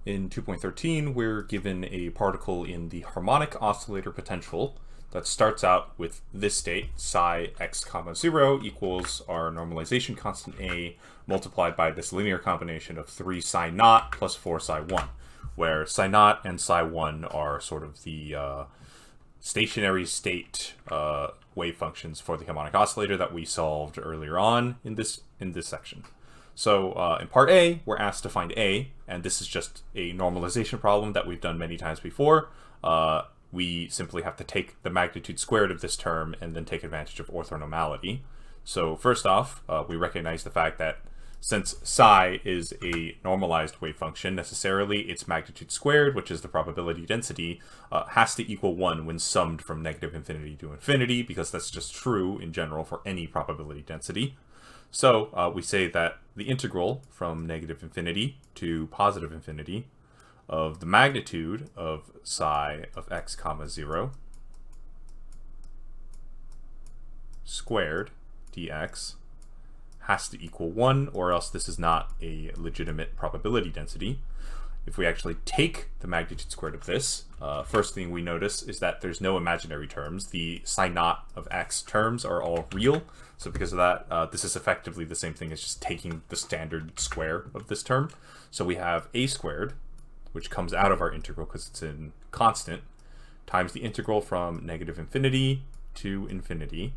In 2.13, we're given a particle in the harmonic oscillator potential that starts out with this state, psi x comma 0 equals our normalization constant A multiplied by this linear combination of 3 psi naught plus 4 psi 1, where psi naught and psi 1 are sort of the stationary state wave functions for the harmonic oscillator that we solved earlier on in this section. So in part A, we're asked to find A, and this is just a normalization problem that we've done many times before. We simply have to take the magnitude squared of this term and then take advantage of orthonormality. So first off, we recognize the fact that since psi is a normalized wave function, necessarily its magnitude squared, which is the probability density, has to equal 1 when summed from negative infinity to infinity, because that's just true in general for any probability density. So we say that the integral from negative infinity to positive infinity of the magnitude of psi of x comma 0 squared dx has to equal 1, or else this is not a legitimate probability density. If we actually take the magnitude squared of this, first thing we notice is that there's no imaginary terms. The psi naught of x terms are all real. So because of that, this is effectively the same thing as just taking the standard square of this term. So we have a squared, which comes out of our integral because it's in constant, times the integral from negative infinity to infinity.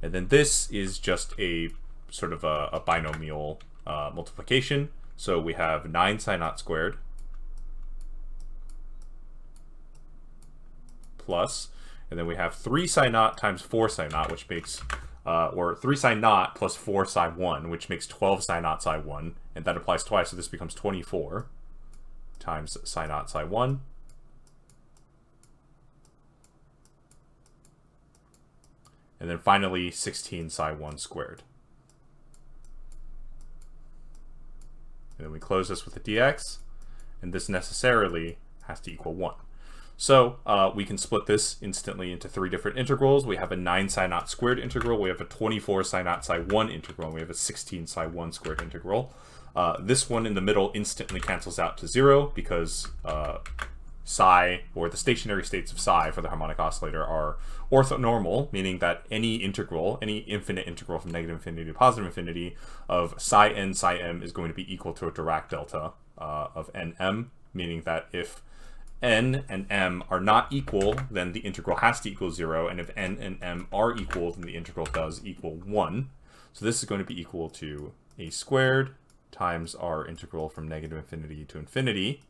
And then this is just a sort of a binomial multiplication. So we have 9 psi naught squared plus, and then we have 3 psi naught times 4 psi naught, which makes, or 3 psi naught plus 4 psi 1, which makes 12 psi naught psi 1, and that applies twice, so this becomes 24 times psi naught psi 1. And then finally 16 psi 1 squared. And then we close this with a dx, and this necessarily has to equal 1. So we can split this instantly into 3 different integrals. We have a 9 psi naught squared integral, we have a 24 psi naught psi 1 integral, and we have a 16 psi 1 squared integral. This one in the middle instantly cancels out to 0 because psi, or the stationary states of psi for the harmonic oscillator, are orthonormal, meaning that any integral, any infinite integral from negative infinity to positive infinity of psi n psi m is going to be equal to a Dirac delta of nm, meaning that if n and m are not equal, then the integral has to equal 0, and if n and m are equal, then the integral does equal 1. So this is going to be equal to a squared times our integral from negative infinity to infinity.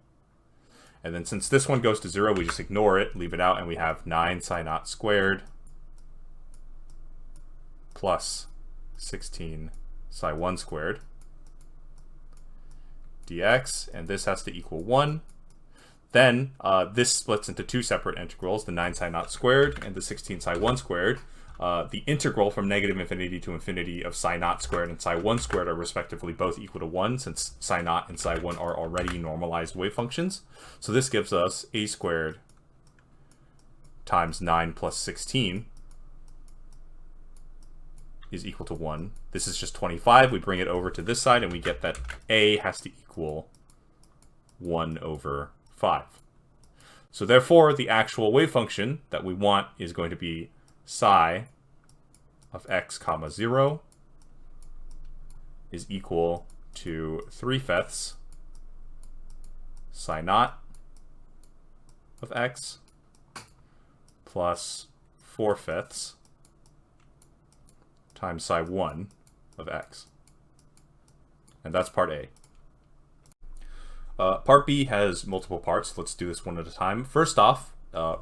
And then since this one goes to 0, we just ignore it, leave it out, and we have 9 psi naught squared plus 16 psi 1 squared dx, and this has to equal 1. Then this splits into 2 separate integrals, the 9 psi naught squared and the 16 psi 1 squared. The integral from negative infinity to infinity of psi naught squared and psi 1 squared are respectively both equal to 1, since psi naught and psi 1 are already normalized wave functions. So this gives us a squared times 9 plus 16 is equal to 1. This is just 25. We bring it over to this side and we get that a has to equal 1 over 5. So therefore, the actual wave function that we want is going to be psi of x comma 0 is equal to 3/5 psi naught of x plus 4/5 times psi 1 of x. And that's part A. Part B has multiple parts. Let's do this one at a time. First off,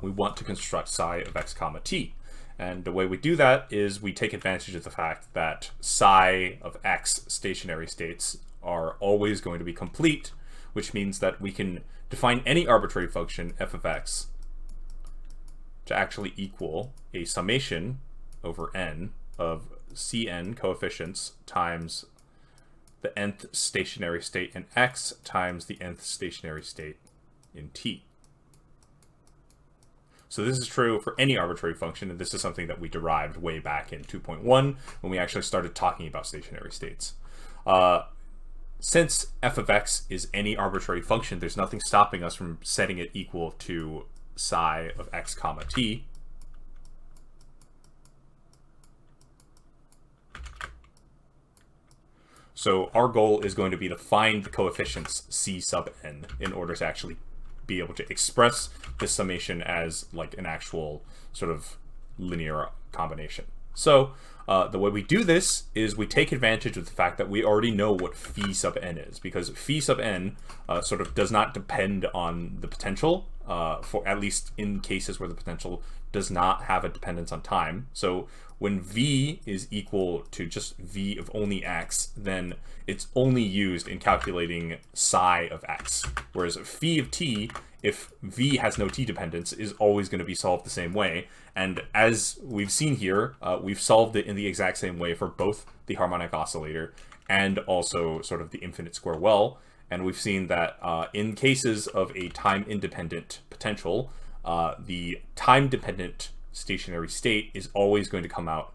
we want to construct psi of x comma t. And the way we do that is we take advantage of the fact that psi of x stationary states are always going to be complete, which means that we can define any arbitrary function f of x to actually equal a summation over n of cn coefficients times the nth stationary state in x times the nth stationary state in t. So this is true for any arbitrary function, and this is something that we derived way back in 2.1 when we actually started talking about stationary states. since f of x is any arbitrary function, there's nothing stopping us from setting it equal to psi of x comma t. So our goal is going to be to find the coefficients c sub n in order to actually be able to express this summation as like an actual sort of linear combination. So the way we do this is we take advantage of the fact that we already know what phi sub n is, because phi sub n sort of does not depend on the potential, for at least in cases where the potential does not have a dependence on time. So when v is equal to just v of only x, then it's only used in calculating psi of x. Whereas phi of t, if v has no t dependence, is always going to be solved the same way. And as we've seen here, we've solved it in the exact same way for both the harmonic oscillator and also sort of the infinite square well. And we've seen that in cases of a time-independent potential, the time-dependent stationary state is always going to come out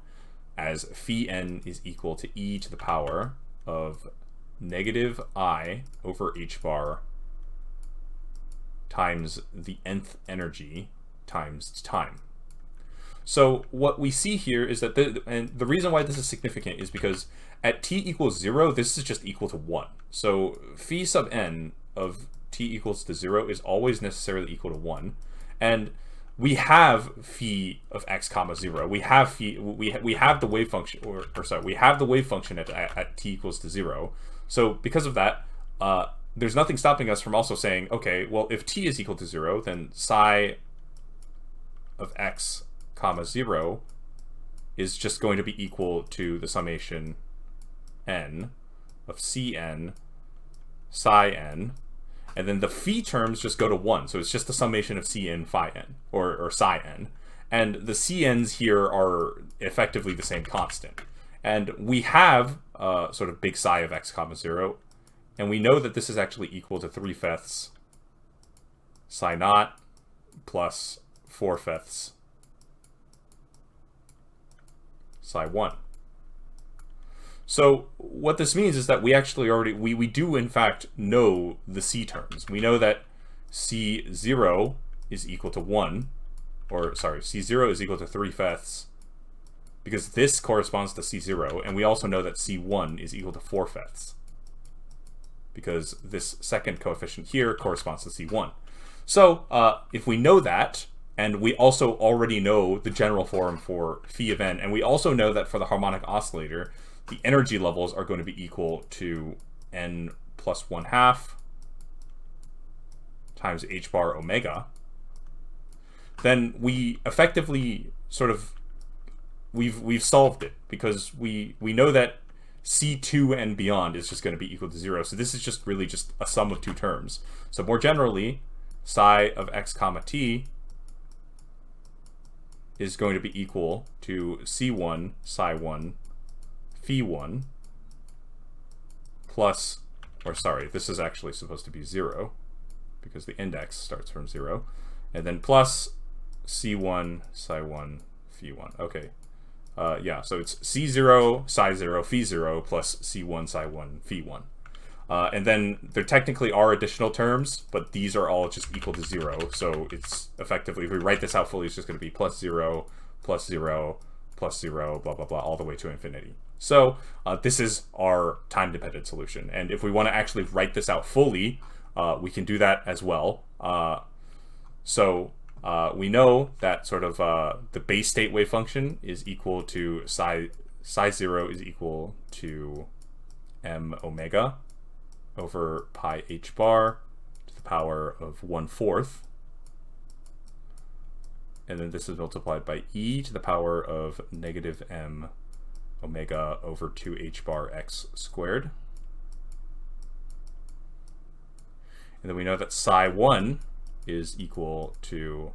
as phi n is equal to e to the power of negative I over h bar times the nth energy times time. So what we see here is that the reason why this is significant is because at t equals 0, this is just equal to 1. So phi sub n of t equals to 0 is always necessarily equal to 1. And we have phi of x comma 0. We have phi, we have the wave function, or sorry, we have the wave function at t equals to 0. So because of that, there's nothing stopping us from also saying, okay, well, if t is equal to 0, then psi of x comma 0 is just going to be equal to the summation n of cn psi n, and then the phi terms just go to 1, so it's just the summation of cn phi n, or psi n, and the cn's here are effectively the same constant. And we have sort of big psi of x comma 0, and we know that this is actually equal to 3/5 psi naught plus 4/5 psi 1. So what this means is that we actually already, we do in fact know the c terms. We know that c0 is equal to 1, or sorry, c0 is equal to 3/5, because this corresponds to c0, and we also know that c1 is equal to 4/5, because this second coefficient here corresponds to c1. So if we know that, and we also already know the general form for phi of n, and we also know that for the harmonic oscillator, the energy levels are going to be equal to n plus 1/2 times h bar omega, then we effectively sort of, we've solved it, because we know that c2 and beyond is just going to be equal to 0. So this is just really just a sum of two terms. So more generally, psi of x comma t is going to be equal to c1 psi 1 phi 1 plus, or sorry, this is actually supposed to be 0 because the index starts from 0, and then plus c1 psi 1 phi 1. Okay, yeah, so it's c0 psi 0 phi 0 plus c1 psi 1 phi 1. And then there technically are additional terms, but these are all just equal to 0. So it's effectively, if we write this out fully, it's just going to be plus 0, plus 0, plus 0, blah, blah, blah, all the way to infinity. So this is our time-dependent solution. And if we want to actually write this out fully, we can do that as well. So we know that sort of the base state wave function is equal to psi 0 is equal to m omega over pi h bar to the power of 1/4, and then this is multiplied by e to the power of negative m omega over 2h bar x squared. And then we know that psi 1 is equal to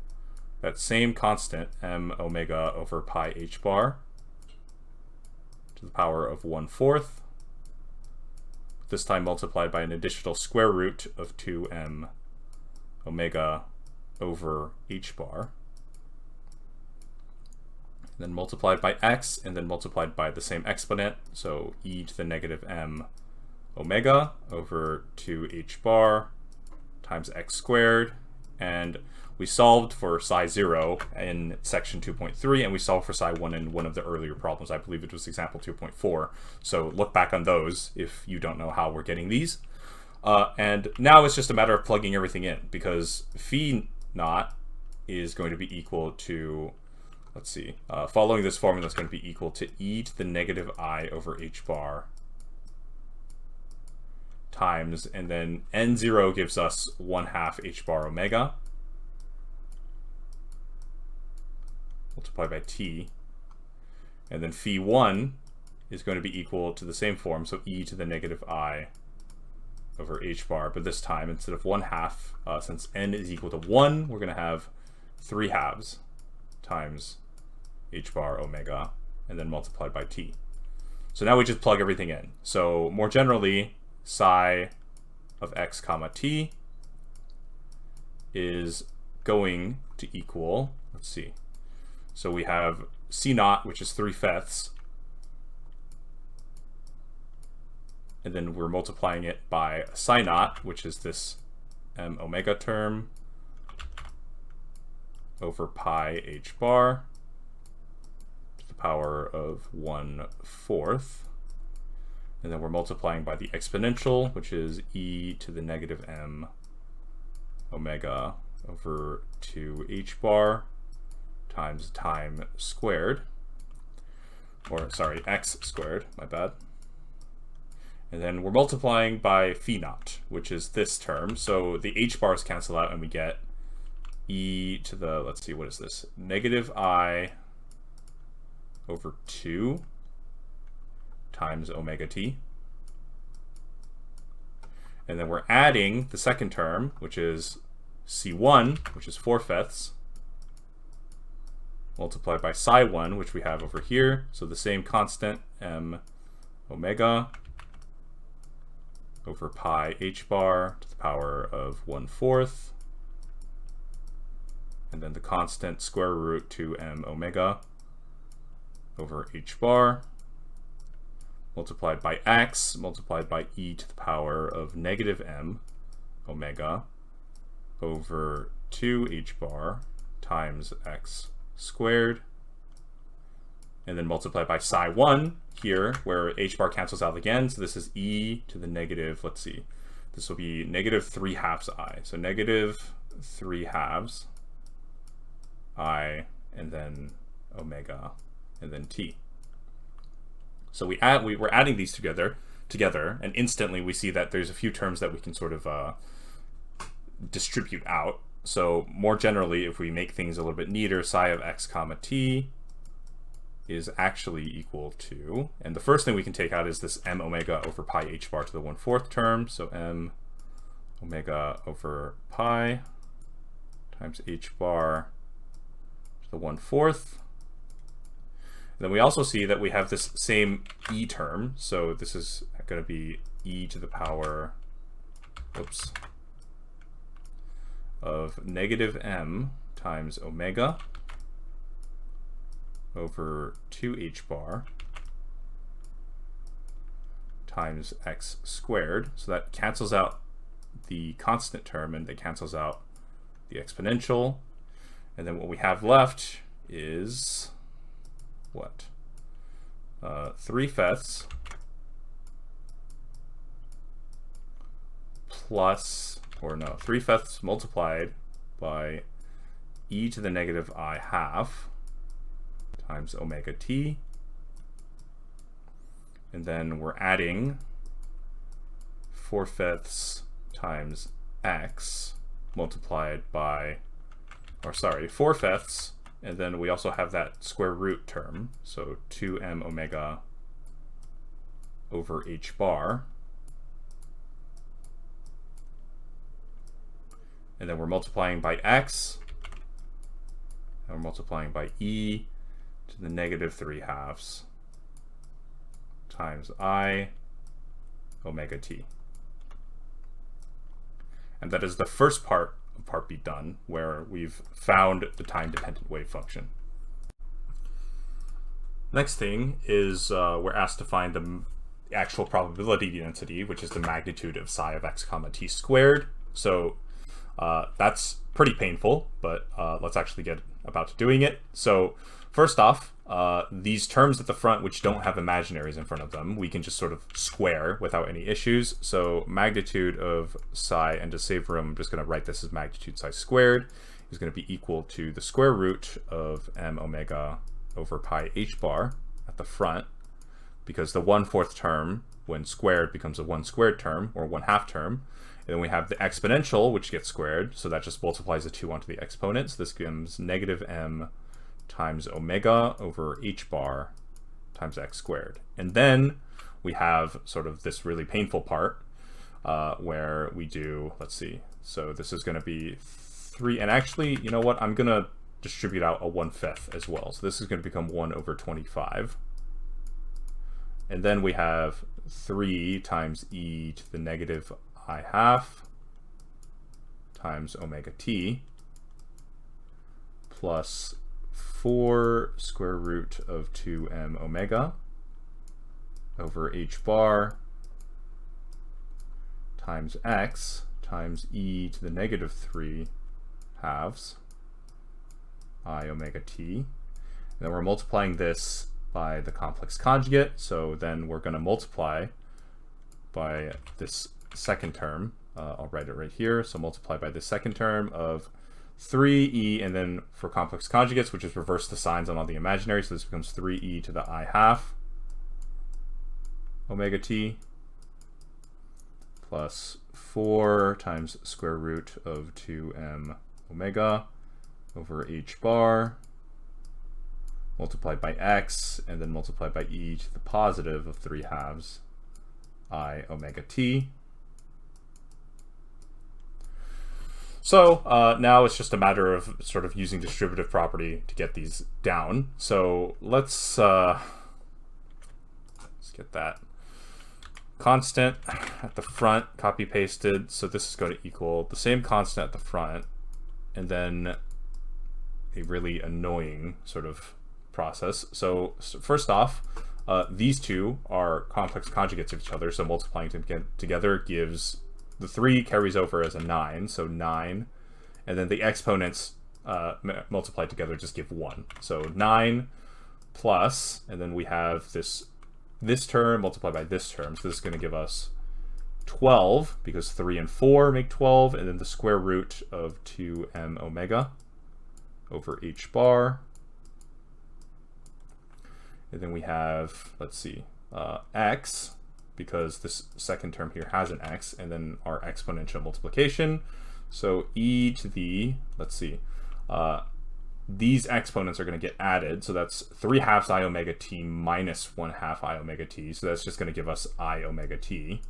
that same constant m omega over pi h bar to the power of 1/4, this time multiplied by an additional square root of 2m omega over h bar, and then multiplied by x, and then multiplied by the same exponent, so e to the negative m omega over 2h bar times x squared. And we solved for psi 0 in section 2.3, and we solved for psi 1 in one of the earlier problems. I believe it was example 2.4. So look back on those if you don't know how we're getting these. And now it's just a matter of plugging everything in, because phi naught is going to be equal to, let's see, following this formula is going to be equal to e to the negative I over h bar times, and then n0 gives us 1/2 h bar omega multiplied by t, and then phi 1 is going to be equal to the same form, so e to the negative I over h bar, but this time instead of 1/2, since n is equal to 1, we're going to have 3/2 times h bar omega, and then multiplied by t. So now we just plug everything in. So more generally, psi of x comma t is going to equal, let's see, so we have c naught, which is 3/5, and then we're multiplying it by psi naught, which is this m omega term over pi h bar to the power of 1/4. And then we're multiplying by the exponential, which is e to the negative m omega over 2h bar times time squared, or sorry, x squared, my bad. And then we're multiplying by phi naught, which is this term. So the h bars cancel out and we get e to the, let's see, what is this? Negative I over 2 times omega t. And then we're adding the second term, which is c1, which is 4/5, multiplied by psi 1, which we have over here. So the same constant, m omega over pi h bar to the power of 1/4. And then the constant square root 2m omega over h bar multiplied by x multiplied by e to the power of negative m omega over 2h bar times x squared, and then multiplied by psi 1 here, where h bar cancels out again, so this is e to the negative, let's see, this will be negative 3/2 I, so negative 3/2 I, and then omega, and then t. So we're adding these together, and instantly we see that there's a few terms that we can sort of distribute out. So more generally, if we make things a little bit neater, psi of x comma t is actually equal to, and the first thing we can take out is this m omega over pi h bar to the 1/4 term, so m omega over pi times h bar to the 1/4. Then we also see that we have this same e term, so this is going to be e to the power, oops, of negative m times omega over 2h bar times x squared. So that cancels out the constant term and that cancels out the exponential. And then what we have left is what? 3/5 plus, or no, 3/5 multiplied by e to the negative I half times omega t. And then we're adding 4/5 times x multiplied by, or sorry, 4/5, and then we also have that square root term, so 2m omega over h bar. And then we're multiplying by x, and we're multiplying by e to the negative 3/2 times I omega t. And that is the first part of part B done, where we've found the time-dependent wave function. Next thing is we're asked to find the actual probability density, which is the magnitude of psi of x comma t squared. So that's pretty painful, but let's actually get about to doing it. So first off, these terms at the front which don't have imaginaries in front of them, we can just sort of square without any issues. So magnitude of psi, and to save room, I'm just going to write this as magnitude psi squared, is going to be equal to the square root of m omega over pi h bar at the front, because the 1/4 term, when squared, becomes a 1 squared term, or 1/2 term. And then we have the exponential, which gets squared, so that just multiplies the 2 onto the exponent. So this becomes negative m times omega over h bar times x squared. And then we have sort of this really painful part where we do, let's see, so this is going to be 3, and actually, you know what, I'm going to distribute out a 1/5 as well. So this is going to become 1 over 25. And then we have 3 times e to the negative I half times omega t plus 4 square root of 2m omega over h bar times x times e to the negative 3 halves I omega t. And then we're multiplying this by the complex conjugate, so then we're going to multiply by this second term. I'll write it right here. So multiply by the second term of 3e, and then for complex conjugates, which is reverse the signs on all the imaginary, so this becomes 3e to the I half omega t plus 4 times square root of 2m omega over h bar multiplied by x, and then multiplied by e to the positive of 3 halves I omega t. So now it's just a matter of sort of using distributive property to get these down. So let's get that constant at the front copy pasted. So this is going to equal the same constant at the front, and then a really annoying sort of process. So first off, these two are complex conjugates of each other, so multiplying them together gives, the 3 carries over as a 9, so 9, and then the exponents multiplied together just give 1. So 9 plus, and then we have this term multiplied by this term, so this is going to give us 12, because 3 and 4 make 12, and then the square root of 2m omega over h bar. And then we have, let's see, x, because this second term here has an x, and then our exponential multiplication. So e to the, let's see, these exponents are going to get added, so that's 3 halves I omega t minus 1/2 I omega t, so that's just going to give us I omega t.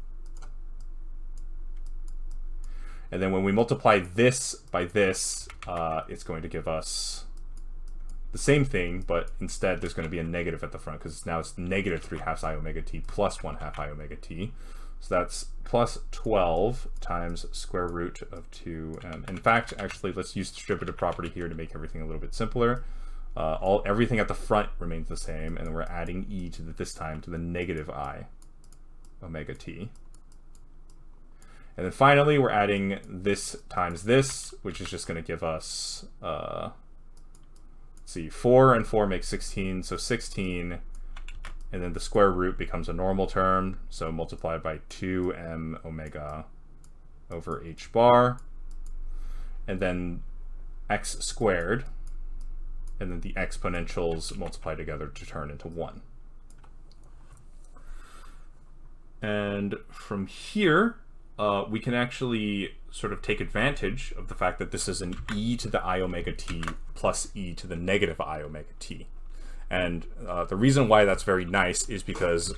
And then when we multiply this by this, it's going to give us the same thing, but instead there's going to be a negative at the front, because now it's negative 3 halves I omega t plus 1/2 I omega t. So that's plus 12 times square root of 2. In fact, actually, let's use distributive property here to make everything a little bit simpler. Everything at the front remains the same, and then we're adding e to this time to the negative I omega t. And then finally, we're adding this times this, which is just going to give us, let's see, 4 and 4 make 16, so 16, and then the square root becomes a normal term, so multiplied by 2m omega over h bar, and then x squared, and then the exponentials multiply together to turn into 1. And from here, we can actually sort of take advantage of the fact that this is an e to the I omega t plus e to the negative I omega t. And the reason why that's very nice is because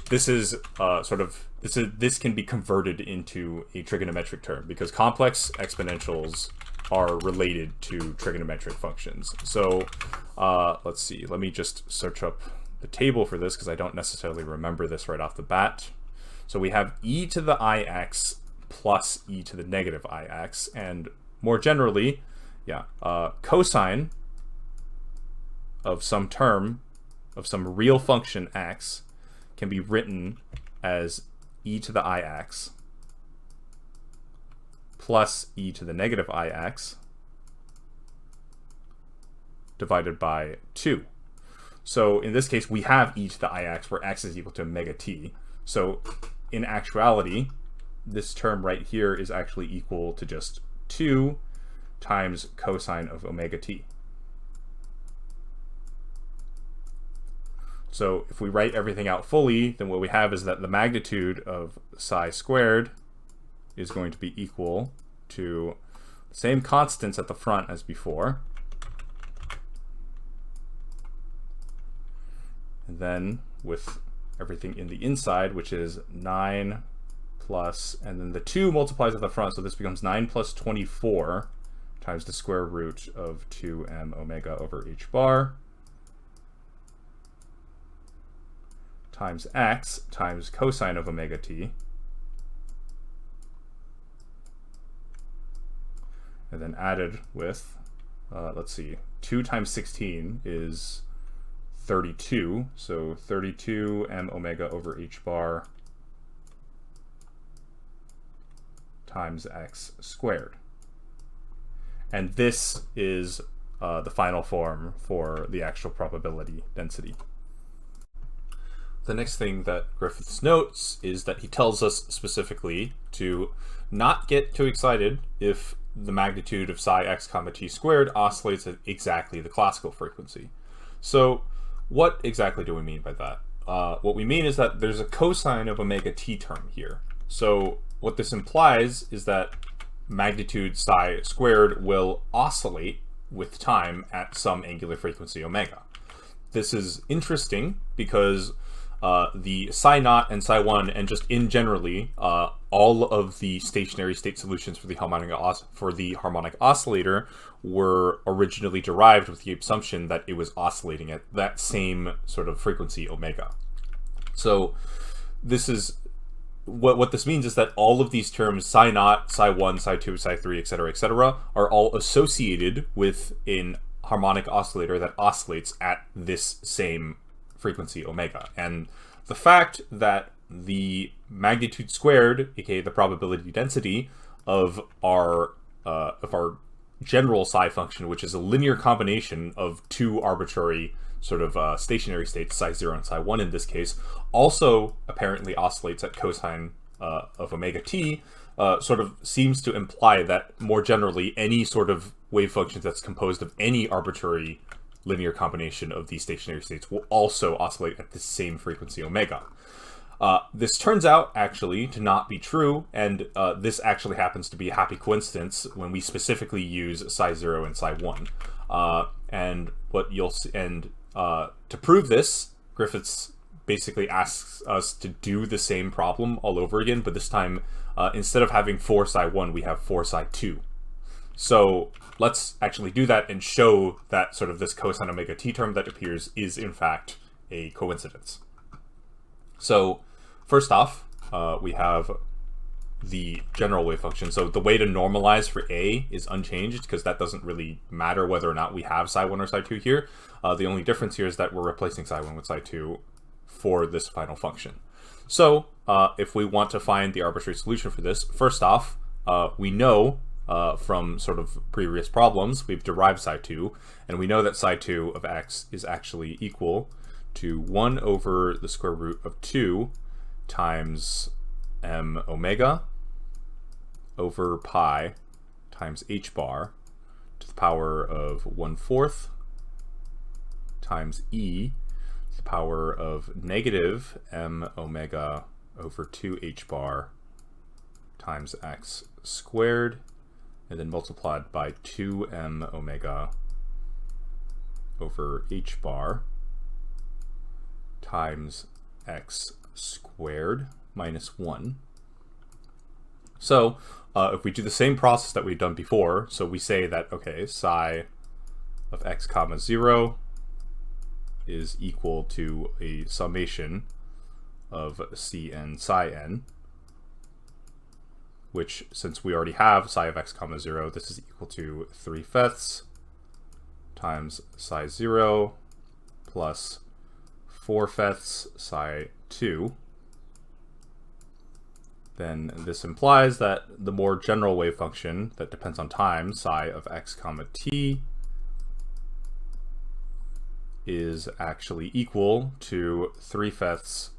this is this can be converted into a trigonometric term, because complex exponentials are related to trigonometric functions. So let's see, let me just search up the table for this, because I don't necessarily remember this right off the bat. So we have e to the ix plus e to the negative ix, and more generally, cosine of some term, of some real function x, can be written as e to the ix plus e to the negative ix divided by 2. So in this case, we have e to the ix where x is equal to omega t. So in actuality, this term right here is actually equal to just 2 times cosine of omega t. So if we write everything out fully, then what we have is that the magnitude of psi squared is going to be equal to the same constants at the front as before. And then with everything in the inside, which is 9 plus, and then the 2 multiplies at the front, so this becomes 9 plus 24 times the square root of 2m omega over h bar times x times cosine of omega t. And then added with, let's see, 2 times 16 is 32, so 32 m omega over h bar times x squared. And this is the final form for the actual probability density. The next thing that Griffiths notes is that he tells us specifically to not get too excited if the magnitude of psi x comma t squared oscillates at exactly the classical frequency. So what exactly do we mean by that? What we mean is that there's a cosine of omega t term here. So what this implies is that magnitude psi squared will oscillate with time at some angular frequency omega. This is interesting because the psi naught and psi 1 and just in generally all of the stationary state solutions for the harmonic oscillator were originally derived with the assumption that it was oscillating at that same sort of frequency omega. So this is what this means is that all of these terms, psi naught, psi 1, psi 2, psi 3, etc., are all associated with an harmonic oscillator that oscillates at this same frequency omega. And the fact that the magnitude squared, aka the probability density of our general psi function, which is a linear combination of two arbitrary sort of stationary states, psi 0 and psi 1 in this case, also apparently oscillates at cosine of omega t, sort of seems to imply that more generally any sort of wave function that's composed of any arbitrary linear combination of these stationary states will also oscillate at the same frequency omega. This turns out actually to not be true, and this actually happens to be a happy coincidence when we specifically use psi 0 and psi 1. And what you'll see, and to prove this, Griffiths basically asks us to do the same problem all over again, but this time instead of having 4 psi 1, we have 4 psi 2. So let's actually do that and show that sort of this cosine omega t term that appears is in fact a coincidence. So first off, we have the general wave function. So the way to normalize for A is unchanged because that doesn't really matter whether or not we have psi 1 or psi 2 here. The only difference here is that we're replacing psi 1 with psi 2 for this final function. So if we want to find the arbitrary solution for this, first off, we know from sort of previous problems, we've derived psi 2, and we know that psi 2 of x is actually equal to 1 over the square root of 2 times m omega over pi times h bar to the power of 1/4 times e to the power of negative m omega over 2h bar times x squared, and then multiplied by 2m omega over h bar times x squared minus 1. So if we do the same process that we've done before, so we say that, okay, psi of x comma 0 is equal to a summation of cn psi n, which, since we already have psi of x comma 0, this is equal to 3/5 times psi 0 plus 4/5 psi 2, then this implies that the more general wave function that depends on time, psi of x comma t, is actually equal to 3/5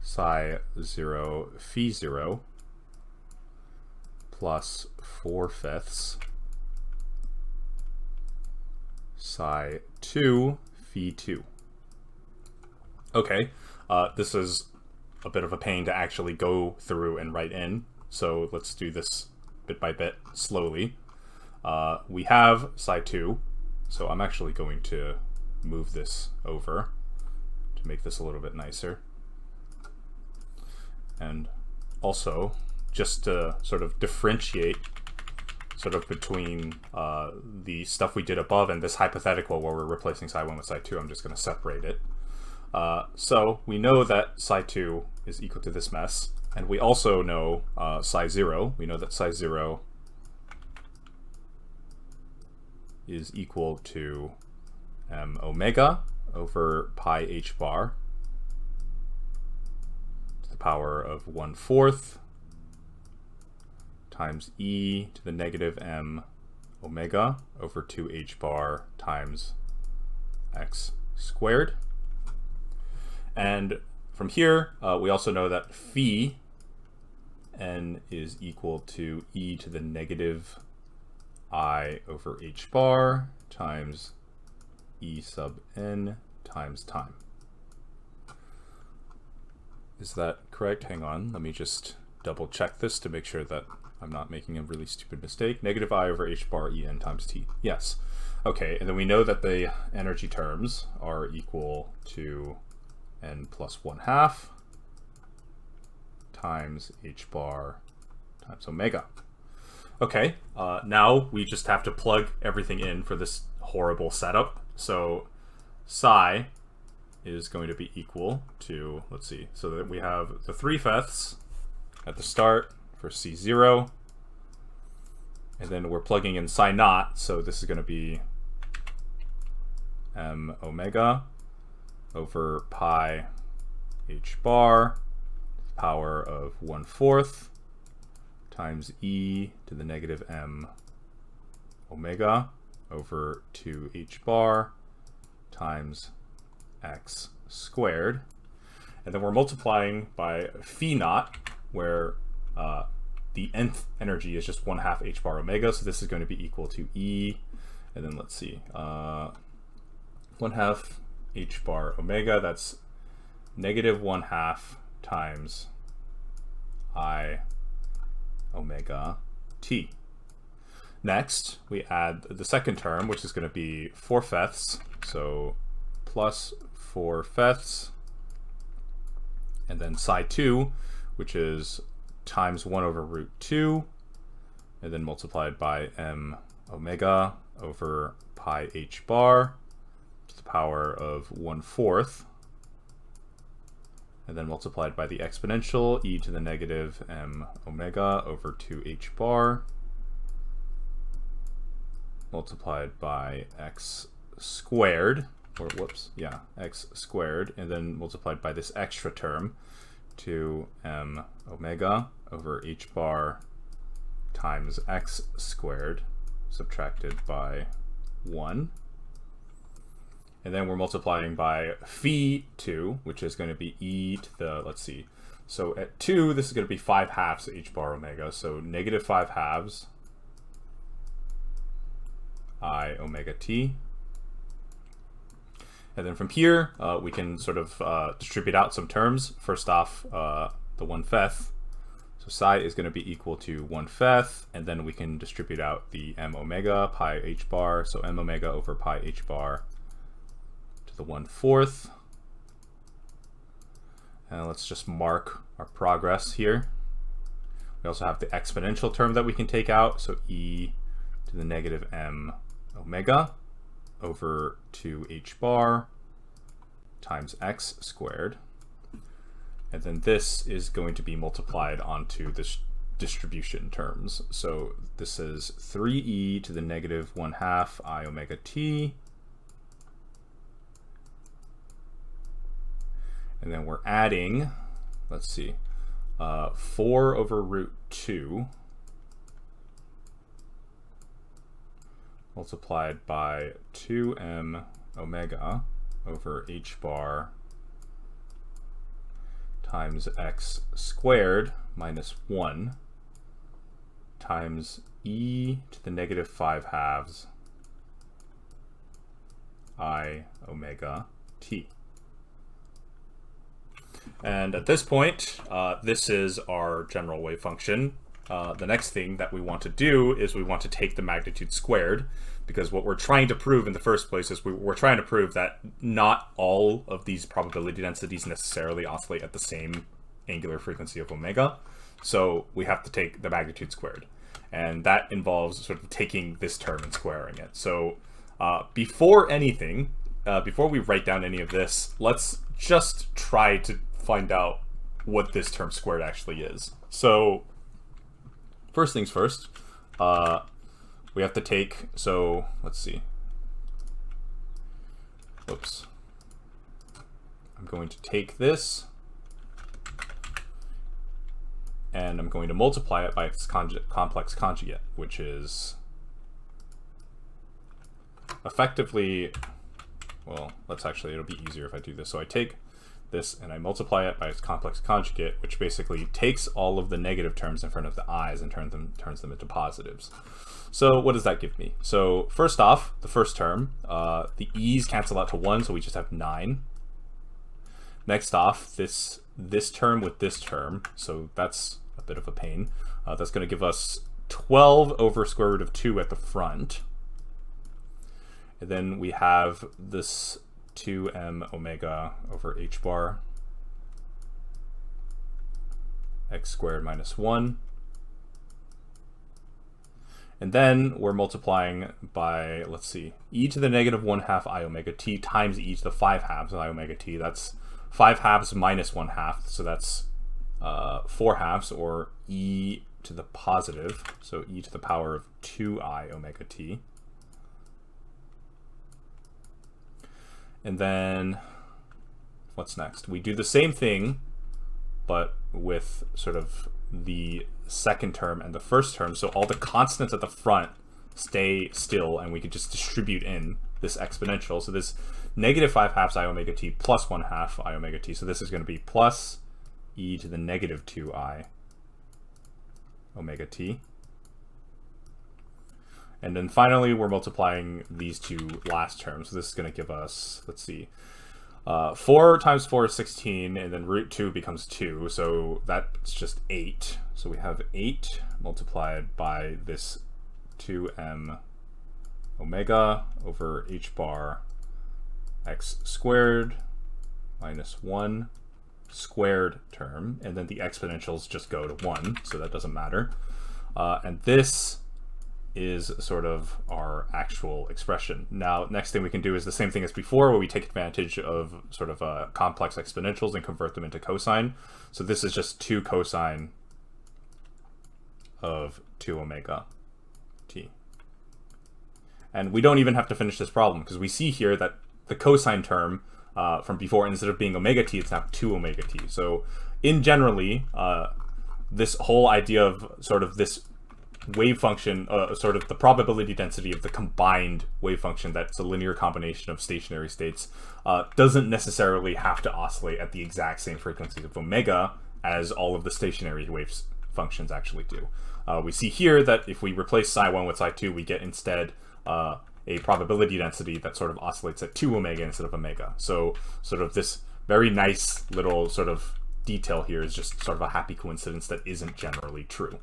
psi 0 phi 0 plus 4/5 psi 2 phi 2. Okay, this is a bit of a pain to actually go through and write in, so let's do this bit by bit slowly. We have psi 2, so I'm actually going to move this over to make this a little bit nicer. And also, just to sort of differentiate sort of between the stuff we did above and this hypothetical where we're replacing psi 1 with psi 2, I'm just going to separate it. So we know that psi 2 is equal to this mess, and we also know psi 0. We know that psi 0 is equal to m omega over pi h bar to the power of 1/4 times e to the negative m omega over 2h bar times x squared. And from here, we also know that phi n is equal to e to the negative I over h bar times e sub n times time. Is that correct? Hang on, let me just double check this to make sure that I'm not making a really stupid mistake. Negative I over h bar en times t. Yes. Okay, and then we know that the energy terms are equal to n plus 1/2 times h bar times omega. Okay, now we just have to plug everything in for this horrible setup. So psi is going to be equal to, let's see, so that we have the 3/5 at the start for C0, and then we're plugging in psi naught, so this is going to be m omega over pi h bar to the power of 1/4 times e to the negative m omega over 2h bar times x squared. And then we're multiplying by phi naught, where the nth energy is just 1/2 h bar omega, so this is going to be equal to e, and then let's see, 1/2 h bar omega, that's negative 1/2 times I omega t. Next, we add the second term, which is going to be 4/5, so plus 4/5, and then psi 2, which is times 1 over root 2, and then multiplied by m omega over pi h bar to the power of 1/4, and then multiplied by the exponential e to the negative m omega over 2h bar multiplied by x squared, or whoops, yeah, x squared, and then multiplied by this extra term, 2m omega over h bar times x squared subtracted by 1. And then we're multiplying by phi 2, which is going to be e to the, let's see, so at 2, this is going to be 5/2 h bar omega, so negative 5/2 I omega t. And then from here, we can sort of distribute out some terms. First off, the 1/5. So psi is going to be equal to 1/5, and then we can distribute out the m omega pi h bar, so m omega over pi h bar to the 1/4. And let's just mark our progress here. We also have the exponential term that we can take out, so e to the negative m omega over 2h bar times x squared. And then this is going to be multiplied onto this distribution terms. So this is 3e to the negative 1/2 I omega t And then we're adding, let's see, 4 over root 2 multiplied by 2m omega over h bar times x squared minus 1 times e to the negative 5/2 I omega t. And at this point, this is our general wave function. The next thing that we want to do is we want to take the magnitude squared, because what we're trying to prove in the first place is we're trying to prove that not all of these probability densities necessarily oscillate at the same angular frequency of omega. So we have to take the magnitude squared. And that involves sort of taking this term and squaring it. So before anything, before we write down any of this, let's just try to find out what this term squared actually is. So first things first, we have to take, so let's see. Oops. I'm going to take this and I'm going to multiply it by its complex conjugate, which is effectively, well, it'll be easier if I do this. So I take this and I multiply it by its complex conjugate, which basically takes all of the negative terms in front of the i's and turns them into positives. So what does that give me? So first off, the first term, the e's cancel out to 1, so we just have 9. Next off, this term with this term, so that's a bit of a pain. That's going to give us 12 over square root of 2 at the front. And then we have this 2m omega over h bar x squared minus 1. And then we're multiplying by, let's see, e to the negative 1/2 I omega t times e to the 5/2 I omega t. That's 5/2 minus 1/2, so that's 4/2, or e to the positive, so e to the power of 2I omega t. And then what's next? We do the same thing, but with sort of the second term and the first term. So all the constants at the front stay still, and we can just distribute in this exponential. So this negative 5/2 I omega t plus 1/2 I omega t. So this is going to be plus e to the negative 2I omega t. And then finally, we're multiplying these two last terms. So this is going to give us, let's see, 4 times 4 is 16, and then root 2 becomes 2, so that's just 8. So we have 8 multiplied by this 2m omega over h bar x squared minus 1 squared term, and then the exponentials just go to 1, so that doesn't matter. And this is sort of our actual expression. Now, next thing we can do is the same thing as before, where we take advantage of sort of complex exponentials and convert them into cosine. So this is just 2 cosine of 2 omega t. And we don't even have to finish this problem, because we see here that the cosine term from before, instead of being omega t, it's now 2 omega t. So in generally, this whole idea of sort of this wave function, sort of the probability density of the combined wave function that's a linear combination of stationary states, doesn't necessarily have to oscillate at the exact same frequencies of omega as all of the stationary wave functions actually do. We see here that if we replace psi1 with psi2, we get instead a probability density that sort of oscillates at 2 omega instead of omega. So sort of this very nice little sort of detail here is just sort of a happy coincidence that isn't generally true.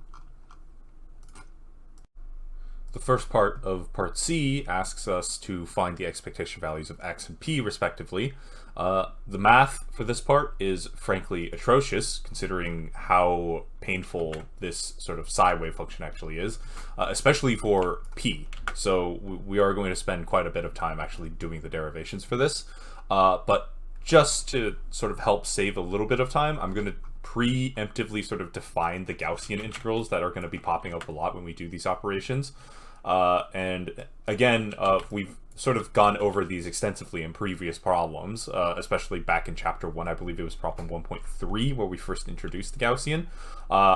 The first part of part C asks us to find the expectation values of x and p respectively. The math for this part is frankly atrocious, considering how painful this sort of psi wave function actually is, especially for p. So we are going to spend quite a bit of time actually doing the derivations for this. But just to sort of help save a little bit of time, I'm going to preemptively sort of define the Gaussian integrals that are going to be popping up a lot when we do these operations. And again, we've sort of gone over these extensively in previous problems, especially back in chapter 1. I believe it was problem 1.3 where we first introduced the Gaussian.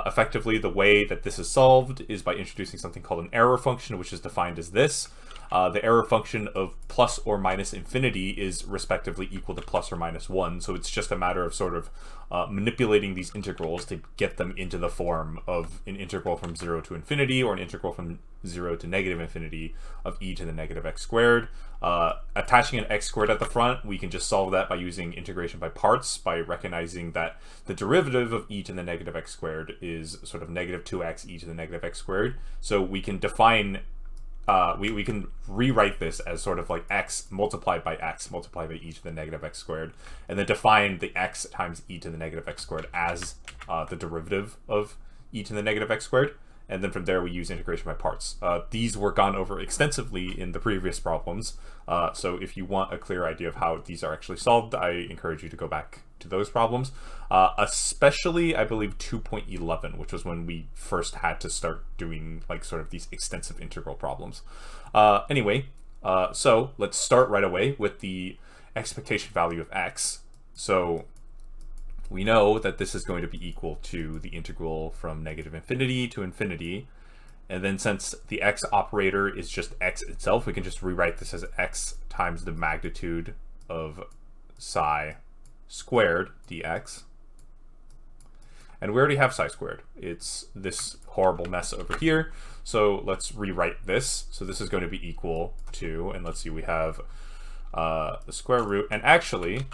Effectively, the way that this is solved is by introducing something called an error function, which is defined as this. The error function of plus or minus infinity is respectively equal to plus or minus 1, so it's just a matter of sort of manipulating these integrals to get them into the form of an integral from 0 to infinity or an integral from 0 to negative infinity of e to the negative x squared. Attaching an x squared at the front, we can just solve that by using integration by parts, by recognizing that the derivative of e to the negative x squared is sort of negative 2x e to the negative x squared. So we can define we can rewrite this as sort of like x multiplied by e to the negative x squared, and then define the x times e to the negative x squared as the derivative of e to the negative x squared, and then from there we use integration by parts. These were gone over extensively in the previous problems, so if you want a clear idea of how these are actually solved, I encourage you to go back to those problems, especially I believe 2.11, which was when we first had to start doing like sort of these extensive integral problems. Anyway, so let's start right away with the expectation value of x. So we know that this is going to be equal to the integral from negative infinity to infinity, and then since the x operator is just x itself, we can just rewrite this as x times the magnitude of psi squared dx. And we already have psi squared. It's this horrible mess over here. So let's rewrite this. So this is going to be equal to, and let's see, we have the square root. And actually,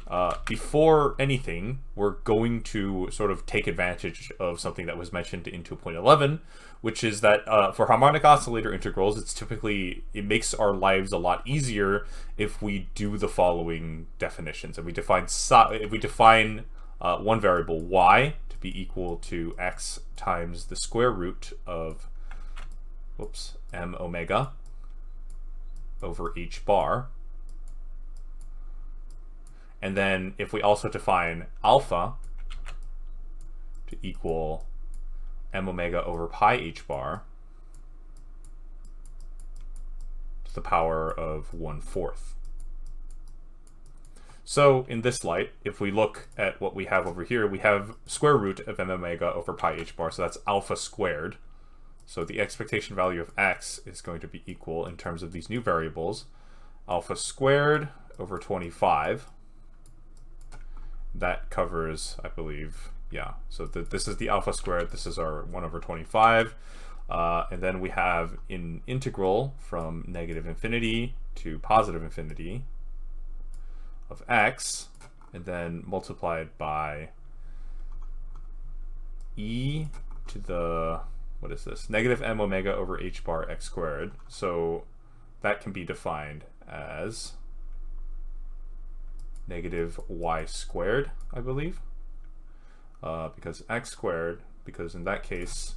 before anything, we're going to sort of take advantage of something that was mentioned in 2.11, which is that for harmonic oscillator integrals, it makes our lives a lot easier if we do the following definitions. And we define one variable y to be equal to x times the square root of m omega over h bar. And then if we also define alpha to equal m omega over pi h bar to the power of 1/4. So in this light, if we look at what we have over here, we have square root of m omega over pi h bar, so that's alpha squared. So the expectation value of x is going to be equal, in terms of these new variables, alpha squared over 25. That covers, I believe, yeah. So this is the alpha squared, this is our 1 over 25. And then we have an integral from negative infinity to positive infinity of x, and then multiplied by e to the, what is this? Negative m omega over h bar x squared. So that can be defined as negative y squared, I believe, because x squared, because in that case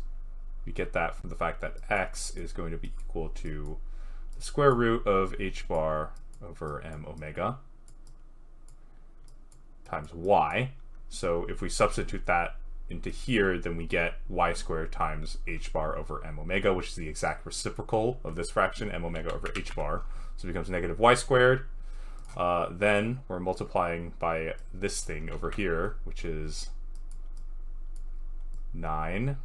we get that from the fact that x is going to be equal to the square root of h bar over m omega times y. So if we substitute that into here, then we get y squared times h bar over m omega, which is the exact reciprocal of this fraction, m omega over h bar. So it becomes negative y squared. Then we're multiplying by this thing over here, which is 9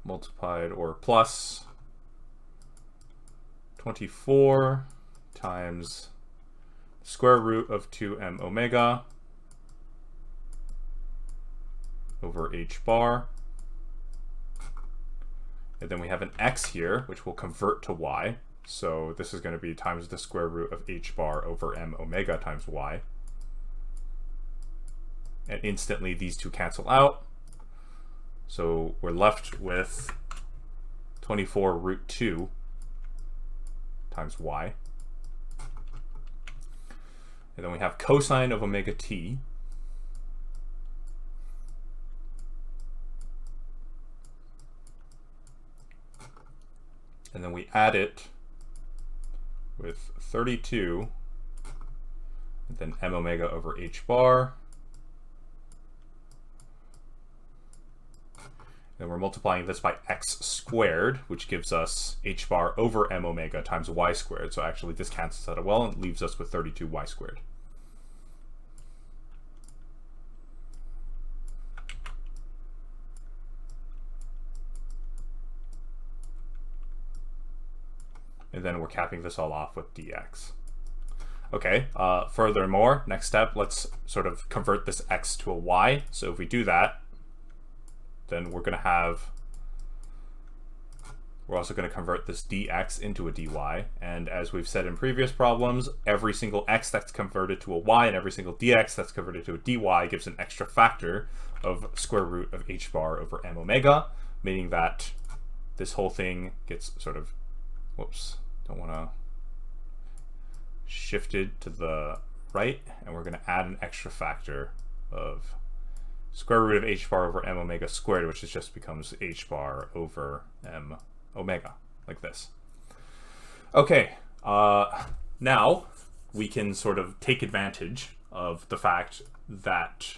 multiplied or plus 24 times square root of 2m omega over h bar. And then we have an x here, which will convert to y. So this is going to be times the square root of h bar over m omega times y. And instantly these two cancel out. So we're left with 24 root 2 times y. And then we have cosine of omega t. And then we add it with 32, and then m omega over h bar. then we're multiplying this by x squared, which gives us h bar over m omega times y squared. So actually this cancels out well and leaves us with 32y squared. And then we're capping this all off with dx. Okay, furthermore, next step, let's sort of convert this x to a y. So if we do that, then we're also going to convert this dx into a dy. And as we've said in previous problems, every single x that's converted to a y and every single dx that's converted to a dy gives an extra factor of square root of h bar over m omega, meaning that this whole thing gets sort of, whoops, don't want to, shifted to the right, and we're going to add an extra factor of square root of h bar over m omega squared, which just becomes h bar over m omega, like this. Okay, now we can sort of take advantage of the fact that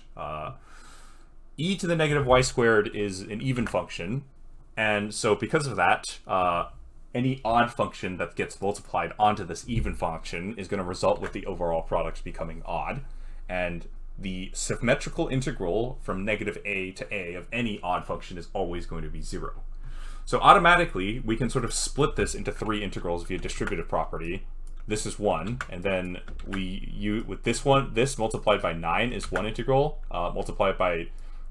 e to the negative y squared is an even function, and so because of that, any odd function that gets multiplied onto this even function is going to result with the overall product becoming odd, and the symmetrical integral from negative a to a of any odd function is always going to be 0. So automatically we can sort of split this into 3 integrals via distributive property. This is 1, and then with this one, this multiplied by 9 is 1 integral, multiplied by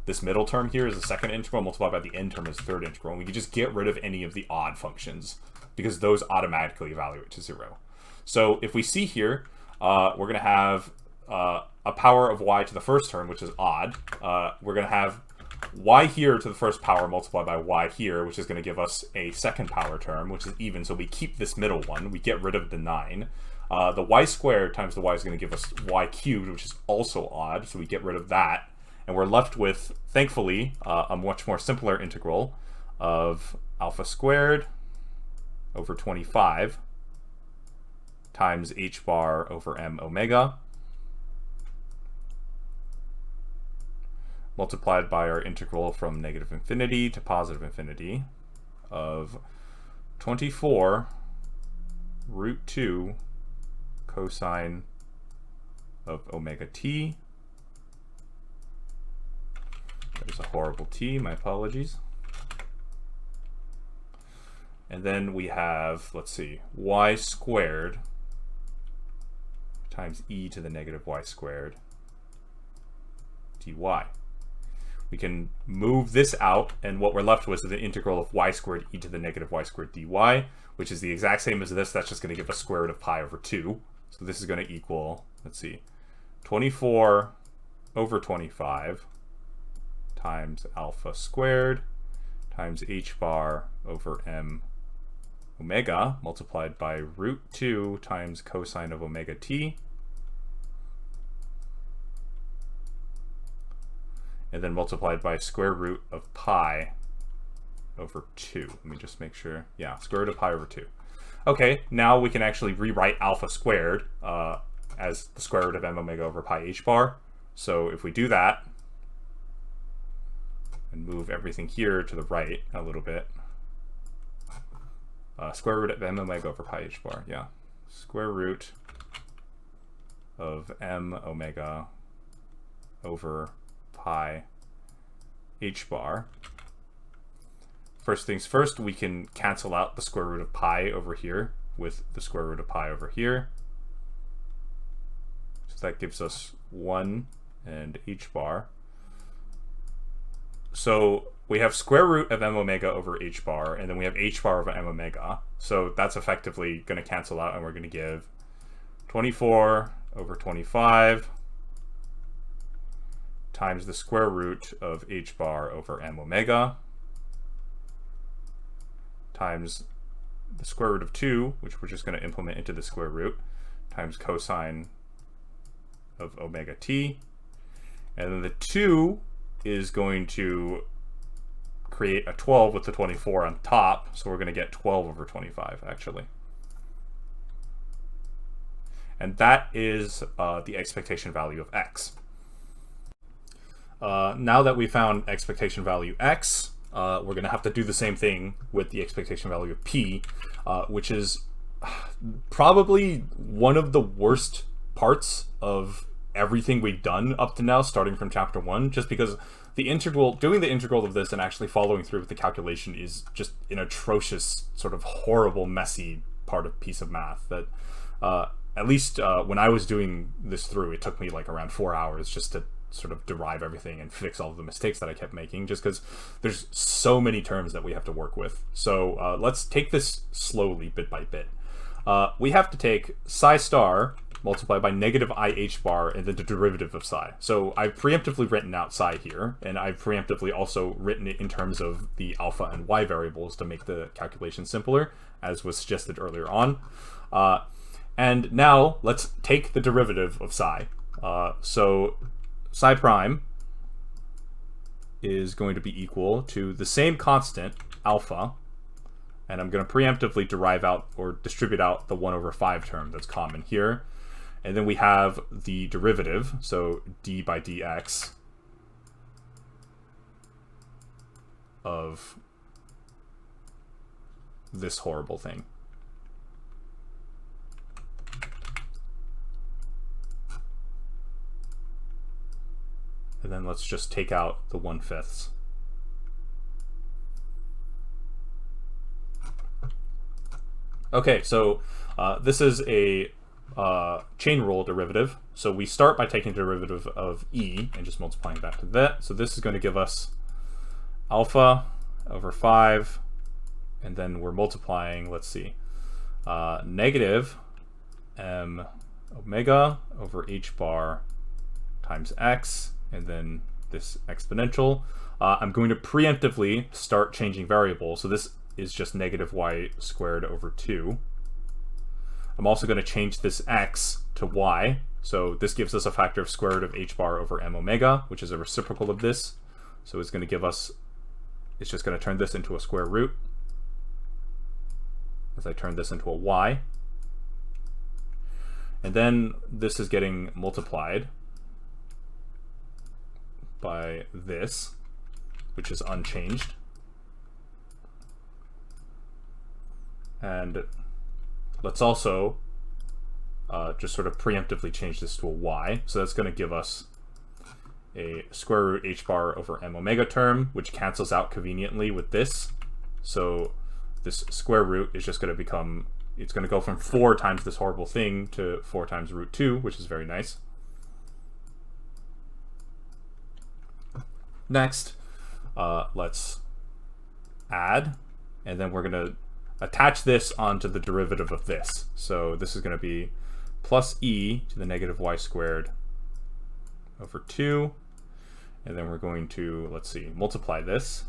this middle term here is the second integral, multiplied by the end term is the third integral, and we can just get rid of any of the odd functions because those automatically evaluate to 0. So if we see here, we're going to have a power of y to the first term, which is odd. We're going to have y here to the first power multiplied by y here, which is going to give us a second power term, which is even, so we keep this middle one. We get rid of the 9. The y squared times the y is going to give us y cubed, which is also odd, so we get rid of that. And we're left with, thankfully, a much more simpler integral of alpha squared over 25 times h bar over m omega multiplied by our integral from negative infinity to positive infinity of 24 root 2 cosine of omega t. There's a horrible t, my apologies. And then we have, let's see, y squared times e to the negative y squared dy. We can move this out, and what we're left with is the integral of y squared e to the negative y squared dy, which is the exact same as this. That's just going to give us square root of pi over 2. So this is going to equal, let's see, 24 over 25 times alpha squared times h bar over m omega multiplied by root 2 times cosine of omega t, and then multiplied by square root of pi over 2. Let me just make sure. Yeah, square root of pi over 2. Okay, now we can actually rewrite alpha squared as the square root of m omega over pi h bar. So if we do that and move everything here to the right a little bit, square root of m omega over pi h bar, yeah. Square root of m omega over pi h bar. First things first, we can cancel out the square root of pi over here with the square root of pi over here. So that gives us 1 and h bar. So we have square root of m omega over h bar, and then we have h bar over m omega. So that's effectively going to cancel out, and we're going to give 24 over 25 times the square root of h bar over m omega times the square root of 2, which we're just going to implement into the square root, times cosine of omega t. And then the 2 is going to create a 12 with the 24 on top, so we're going to get 12 over 25 actually. And that is the expectation value of x. Now that we found expectation value x, we're going to have to do the same thing with the expectation value of p, which is probably one of the worst parts of everything we've done up to now, starting from chapter 1, just because doing the integral of this and actually following through with the calculation is just an atrocious, sort of horrible, messy piece of math that at least when I was doing this through, it took me like around 4 hours just to sort of derive everything and fix all of the mistakes that I kept making, just because there's so many terms that we have to work with. So let's take this slowly, bit by bit. We have to take psi star multiplied by negative IH bar and then the derivative of psi. So I've preemptively written out psi here, and I've preemptively also written it in terms of the alpha and y variables to make the calculation simpler, as was suggested earlier on. And now let's take the derivative of psi. So psi prime is going to be equal to the same constant, alpha, and I'm going to preemptively derive out or distribute out the 1/5 term that's common here. And then we have the derivative, so d by dx of this horrible thing. And then let's just take out the 1/5. Okay, so this is a chain rule derivative. So we start by taking the derivative of e and just multiplying that to that. So this is going to give us alpha over 5, and then we're multiplying, let's see, negative m omega over h bar times x, and then this exponential. I'm going to preemptively start changing variables. So this is just negative y squared over 2. I'm also going to change this x to y. So this gives us a factor of square root of h bar over m omega, which is a reciprocal of this. So it's going to give us, it's just going to turn this into a square root as I turn this into a y. And then this is getting multiplied by this, which is unchanged. And let's also just sort of preemptively change this to a y. So that's going to give us a square root h bar over m omega term, which cancels out conveniently with this. So this square root is just going to become, it's going to go from 4 times this horrible thing to 4 times root 2, which is very nice. Next, let's add, and then we're going to attach this onto the derivative of this. So this is going to be plus e to the negative y squared over 2. And then we're going to, let's see, multiply this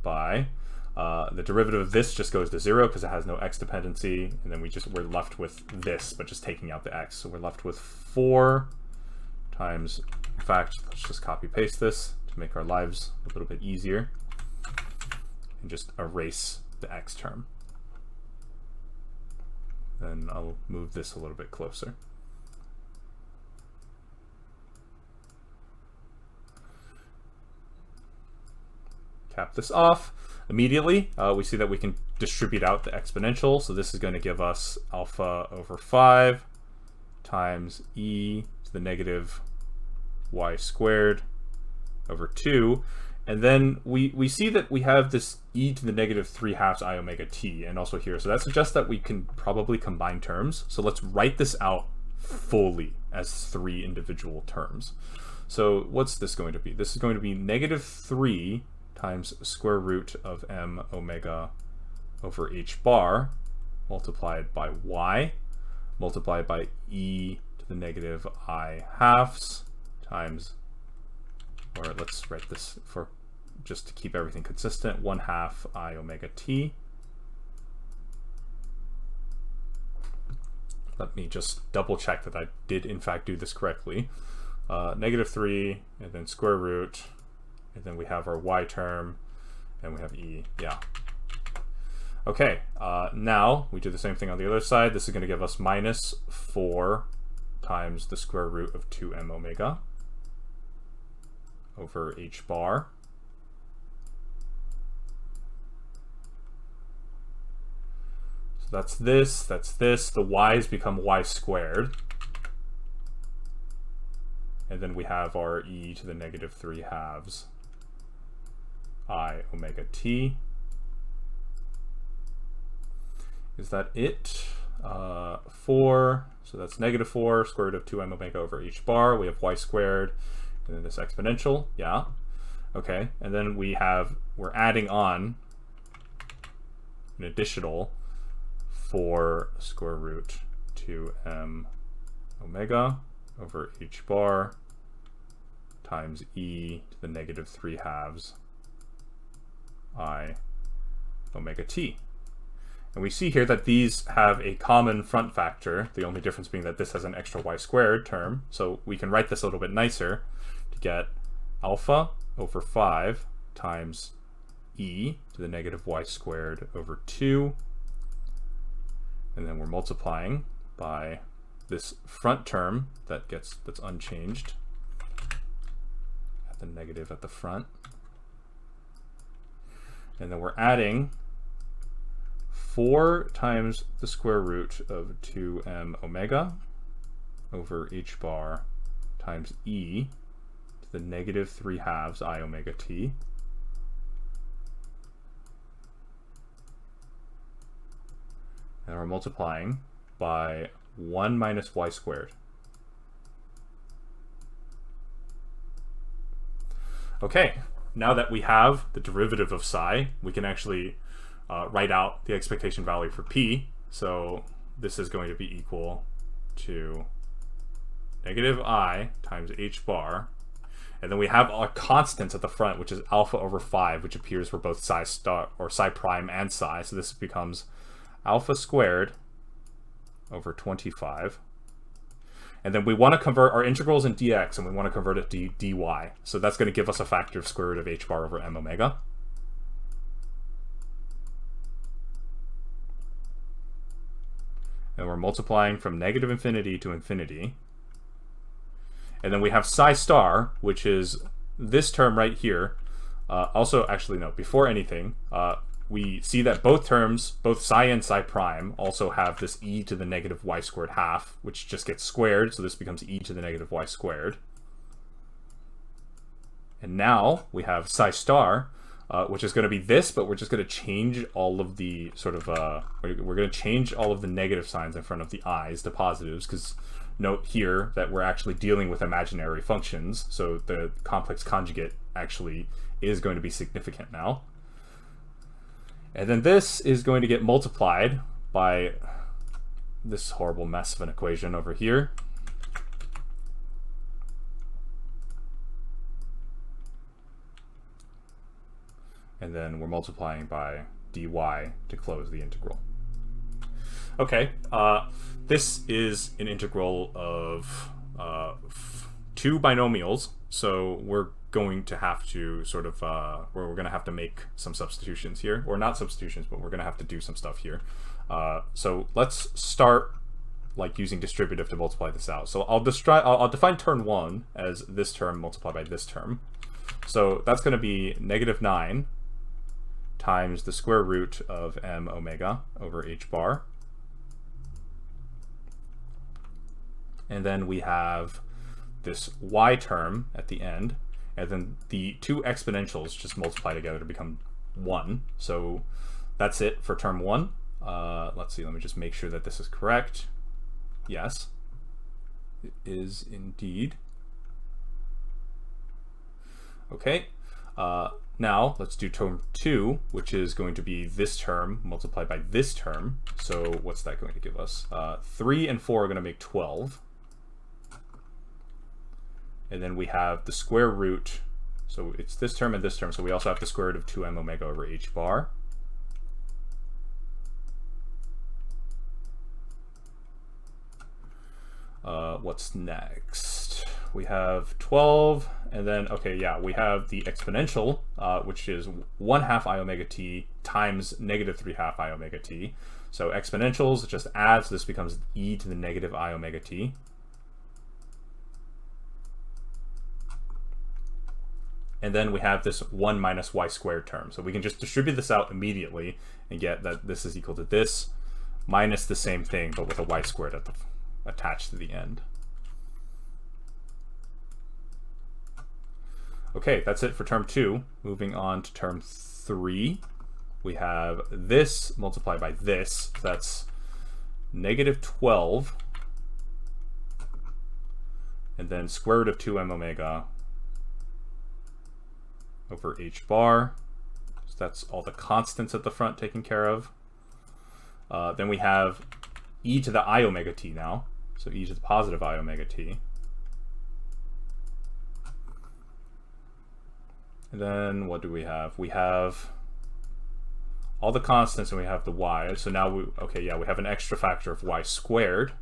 by the derivative of this just goes to 0 because it has no x dependency. And then we're left with this, but just taking out the x. So we're left with 4 times, in fact, let's just copy paste this to make our lives a little bit easier and just erase the x term. Then I'll move this a little bit closer. Cap this off. Immediately, we see that we can distribute out the exponential. So this is going to give us alpha over 5 times e to the negative y squared over 2. And then we see that we have this e to the negative 3/2 I omega t, and also here. So that suggests that we can probably combine terms. So let's write this out fully as 3 individual terms. So what's this going to be? This is going to be negative 3 times square root of m omega over h bar multiplied by y multiplied by e to the negative I halves times, or let's write this for just to keep everything consistent, 1/2 I omega t. Let me just double check that I did in fact do this correctly. Negative 3 and then square root, and then we have our y term and we have e. Yeah. Okay, now we do the same thing on the other side. This is going to give us minus 4 times the square root of 2m omega over h bar that's this, the y's become y squared. And then we have our e to the negative 3/2 I omega t. Is that it? 4, so that's negative 4, square root of 2m omega over h bar. We have y squared, and then this exponential, yeah. Okay, and then we're adding on an additional 4 square root 2m omega over h bar times e to the negative 3/2 I omega t. And we see here that these have a common front factor, the only difference being that this has an extra y squared term. So we can write this a little bit nicer to get alpha over 5 times e to the negative y squared over 2. And then we're multiplying by this front term that's unchanged at the negative at the front. And then we're adding 4 times the square root of 2m omega over h bar times e to the negative 3/2 I omega t. And we're multiplying by 1 minus y squared. Okay, now that we have the derivative of psi, we can actually write out the expectation value for p. So this is going to be equal to negative I times h bar. And then we have our constants at the front, which is alpha over 5, which appears for both psi star or psi prime and psi. So this becomes alpha squared over 25. And then we want to convert our integrals in dx, and we want to convert it to dy. So that's going to give us a factor of square root of h bar over m omega. And we're multiplying from negative infinity to infinity. And then we have psi star, which is this term right here. Also, actually, no, before anything, we see that both terms, both psi and psi prime, also have this e to the negative y squared half, which just gets squared, so this becomes e to the negative y squared. And now we have psi star, which is going to be this, but we're just going to change all of the sort of, we're going to change all of the negative signs in front of the i's to positives, because note here that we're actually dealing with imaginary functions, so the complex conjugate actually is going to be significant now. And then this is going to get multiplied by this horrible mess of an equation over here. And then we're multiplying by dy to close the integral. Okay, this is an integral of 2 binomials, so we're going to have to sort of, we're going to have to make some substitutions here, or not substitutions, but we're going to have to do some stuff here. So let's start like using distributive to multiply this out. So I'll define term 1 as this term multiplied by this term. So that's going to be negative 9 times the square root of m omega over h bar. And then we have this y term at the end, and then the two exponentials just multiply together to become 1. So that's it for term 1. Let's see, let me just make sure that this is correct. Yes, it is indeed. Okay, now let's do term 2, which is going to be this term multiplied by this term. So what's that going to give us? 3 and 4 are going to make 12. And then we have the square root, so it's this term and this term, so we also have the square root of 2m omega over h bar. What's next? We have 12, and then, okay, yeah, we have the exponential, which is 1/2 I omega t times negative 3/2 I omega t. So exponentials, it just adds, this becomes e to the negative I omega t. And then we have this 1 minus y squared term. So we can just distribute this out immediately and get that this is equal to this minus the same thing, but with a y squared attached to the end. Okay, that's it for term 2. Moving on to term 3, we have this multiplied by this. That's negative 12, and then square root of 2m omega over h bar. So that's all the constants at the front taken care of. Then we have e to the I omega t now. So e to the positive I omega t. And then what do we have? We have all the constants and we have the y. So now we have an extra factor of y squared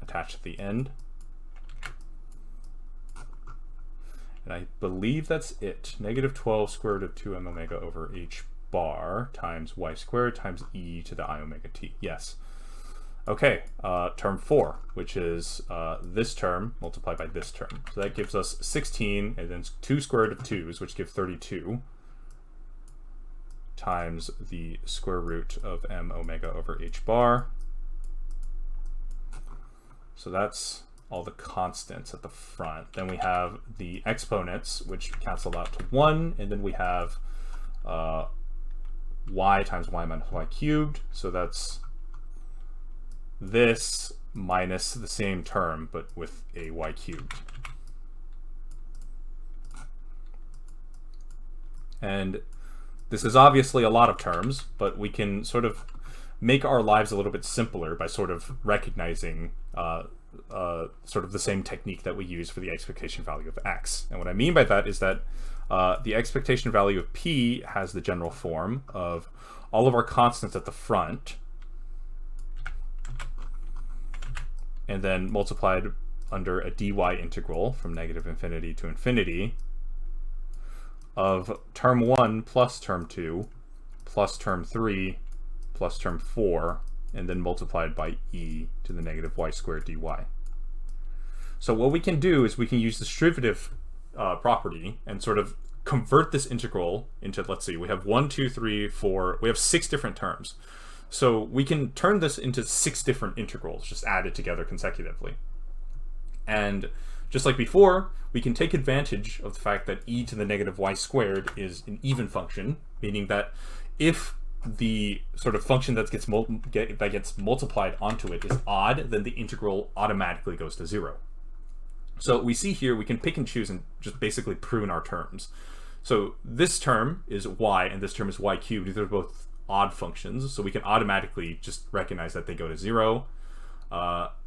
attached at the end. And I believe that's it. Negative 12 square root of 2m omega over h bar times y squared times e to the I omega t. Yes. Okay, term 4, which is this term multiplied by this term. So that gives us 16, and then 2 square root of 2's, which give 32, times the square root of m omega over h bar. So that's all the constants at the front. Then we have the exponents, which cancel out to 1, and then we have y times y minus y cubed. So that's this minus the same term, but with a y cubed. And this is obviously a lot of terms, but we can sort of make our lives a little bit simpler by sort of recognizing sort of the same technique that we use for the expectation value of x. And what I mean by that is that the expectation value of p has the general form of all of our constants at the front, and then multiplied under a dy integral from negative infinity to infinity of term 1 plus term 2 plus term 3 plus term 4, and then multiplied by e to the negative y squared dy. So what we can do is we can use the distributive property and sort of convert this integral into, let's see, we have 1, 2, 3, 4, we have 6 different terms. So we can turn this into 6 different integrals, just added together consecutively. And just like before, we can take advantage of the fact that e to the negative y squared is an even function, meaning that if the sort of function that gets multiplied onto it is odd, then the integral automatically goes to 0. So we see here we can pick and choose and just basically prune our terms. So this term is y and this term is y cubed. These are both odd functions, so we can automatically just recognize that they go to 0.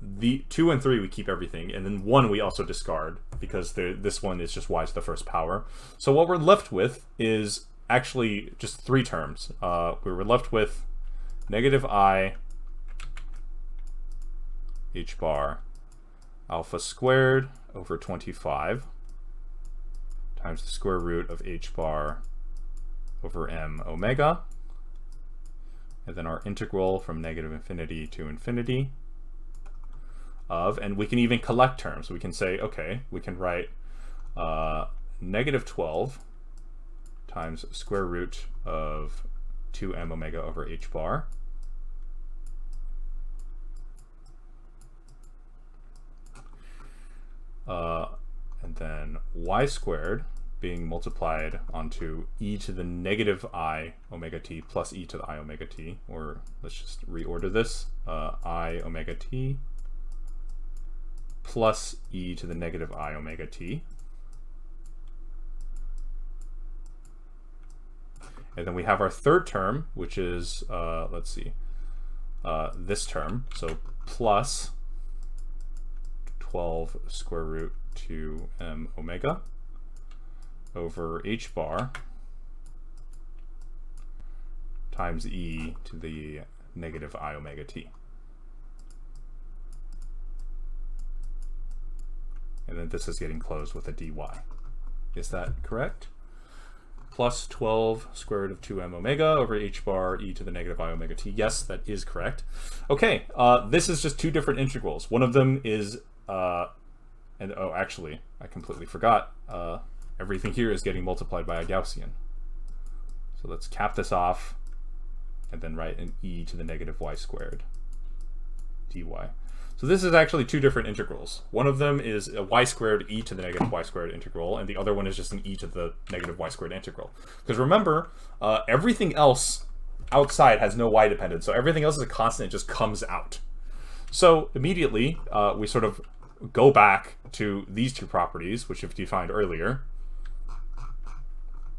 The 2 and 3 we keep everything, and then 1 we also discard because this one is just y to the first power. So what we're left with is actually just 3 terms. We were left with negative I h bar alpha squared over 25 times the square root of h bar over m omega, and then our integral from negative infinity to infinity of, and we can even collect terms. We can say, okay, we can write negative 12 times square root of 2m omega over h bar and then y squared being multiplied onto e to the negative I omega t plus e to the I omega t, or let's just reorder this, I omega t plus e to the negative I omega t. And then we have our third term, which is, let's see, this term, so plus 12 square root 2m omega over h bar times e to the negative I omega t. And then this is getting closed with a dy. Is that correct? Plus 12 square root of 2m omega over h bar e to the negative I omega t. Yes, that is correct. Okay, this is just 2 different integrals. One of them is, and oh, actually, I completely forgot. Everything here is getting multiplied by a Gaussian. So let's cap this off and then write an e to the negative y squared dy. So this is actually two different integrals. One of them is a y squared e to the negative y squared integral, and the other one is just an e to the negative y squared integral. Because remember, everything else outside has no y dependence, so everything else is a constant, it just comes out. So immediately, we sort of go back to these two properties, which we've defined earlier.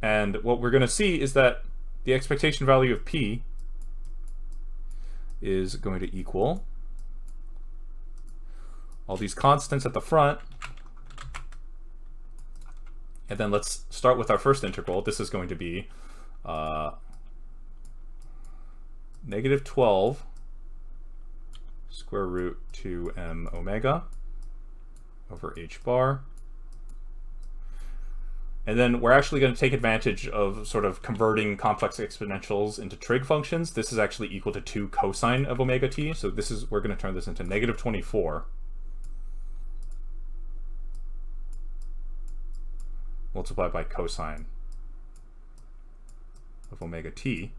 And what we're going to see is that the expectation value of p is going to equal all these constants at the front. And then let's start with our first integral. This is going to be negative 12 square root 2m omega over h bar. And then we're actually going to take advantage of sort of converting complex exponentials into trig functions. This is actually equal to 2 cosine of omega t. So this is, we're going to turn this into negative 24 multiplied by cosine of omega t.